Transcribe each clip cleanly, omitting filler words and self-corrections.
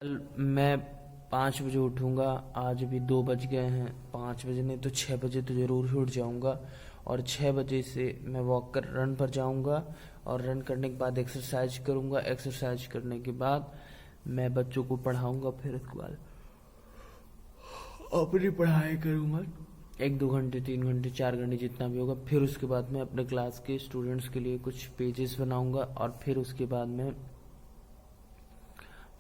कल मैं 5 बजे उठूँगा। आज अभी 2 बज गए हैं। 5 बजे नहीं तो 6 बजे तो ज़रूर ही उठ जाऊँगा। और 6 बजे से मैं वॉक कर रन पर जाऊँगा। और रन करने के बाद एक्सरसाइज करूँगा। एक्सरसाइज करने के बाद मैं बच्चों को पढ़ाऊँगा। फिर उसके बाद अपनी पढ़ाई करूँगा। 1-2 घंटे, 3 घंटे, 4 घंटे जितना भी होगा। फिर उसके बाद मैं अपने क्लास के स्टूडेंट्स के लिए कुछ पेजेस बनाऊँगा। और फिर उसके बाद मैं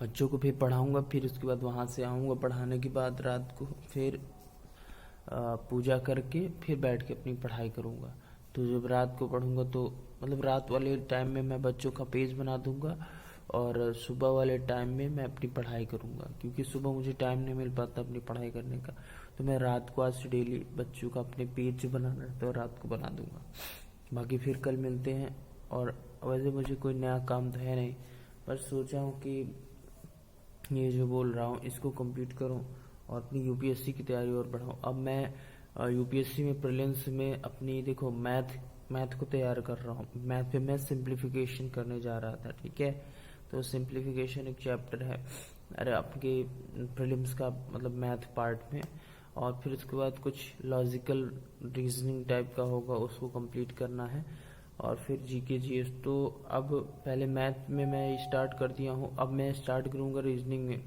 बच्चों को फिर पढ़ाऊँगा। फिर उसके बाद वहाँ से आऊँगा। पढ़ाने के बाद रात को फिर पूजा करके फिर बैठ के अपनी पढ़ाई करूँगा। तो जब रात को पढ़ूँगा तो मतलब रात वाले टाइम में मैं बच्चों का पेज बना दूँगा। और सुबह वाले टाइम में मैं अपनी पढ़ाई करूँगा, क्योंकि सुबह मुझे टाइम नहीं मिल पाता अपनी पढ़ाई करने का। तो मैं रात को आज से डेली बच्चों का अपने पेज जो बनाना है तो रात को बना दूँगा। बाकी फिर कल मिलते हैं। और वैसे मुझे कोई नया काम तो है नहीं, बस सोचा हूँ कि ये जो बोल रहा हूँ इसको कंप्लीट करूँ और अपनी यूपीएससी की तैयारी और बढ़ाऊँ। अब मैं यूपीएससी में प्रीलिम्स में अपनी देखो मैथ को तैयार कर रहा हूँ। मैथ पे मैं सिंप्लीफिकेशन करने जा रहा था, ठीक है। तो सिंप्लीफिकेशन एक चैप्टर है अरे आपके प्रीलिम्स का, मतलब मैथ पार्ट में। और फिर उसके बाद कुछ लॉजिकल रीजनिंग टाइप का होगा, उसको कंप्लीट करना है। और फिर जीके जीएस। तो अब पहले मैथ में मैं स्टार्ट कर दिया हूँ, अब मैं स्टार्ट करूँगा रीजनिंग में,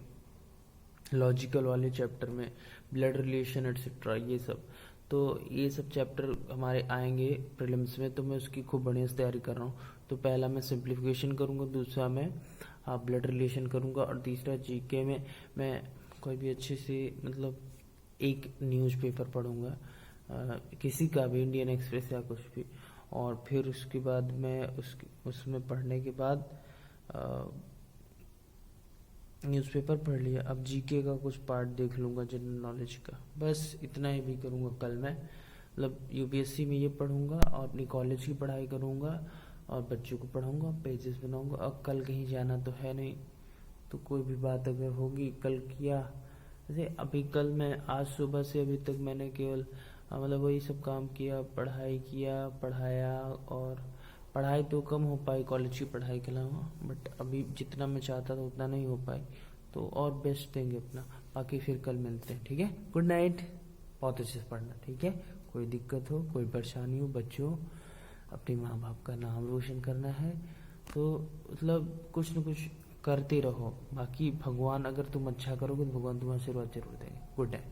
लॉजिकल वाले चैप्टर में, ब्लड रिलेशन एटसेट्रा ये सब। तो ये सब चैप्टर हमारे आएंगे प्रीलिम्स में, तो मैं उसकी खूब बढ़िया से तैयारी कर रहा हूँ। तो पहला मैं सिंप्लीफिकेशन करूँगा, दूसरा मैं ब्लड रिलेशन करूँगा, और तीसरा जीके में मैं कोई भी अच्छे से मतलब एक न्यूज़पेपर पढ़ूँगा, किसी का भी, इंडियन एक्सप्रेस या कुछ भी। और फिर उसके बाद मैं उसमें पढ़ने के बाद न्यूज़पेपर पढ़ लिया, अब जीके का कुछ पार्ट देख लूँगा, जनरल नॉलेज का। बस इतना ही भी करूँगा कल मैं, मतलब यूपीएससी में ये पढ़ूँगा और अपनी कॉलेज की पढ़ाई करूँगा और बच्चों को पढ़ाऊँगा, पेजेस बनाऊँगा। अब कल कहीं जाना तो है नहीं, तो कोई भी बात अगर होगी कल किया, जैसे अभी कल मैं आज सुबह से अभी तक मैंने केवल मतलब वही सब काम किया, पढ़ाई किया, पढ़ाया। और पढ़ाई तो कम हो पाई कॉलेज की पढ़ाई के अलावा, बट अभी जितना मैं चाहता था उतना नहीं हो पाई, तो और बेस्ट देंगे अपना। बाकी फिर कल मिलते हैं, ठीक है। Good night. बहुत अच्छे से पढ़ना, ठीक है। कोई दिक्कत हो, कोई परेशानी हो, बच्चों अपने माँ बाप का नाम रोशन करना है तो मतलब कुछ न कुछ करते रहो। बाकी भगवान, अगर तुम अच्छा करोगे तो भगवान तुम्हें आशीर्वाद जरूर देंगे। Good night.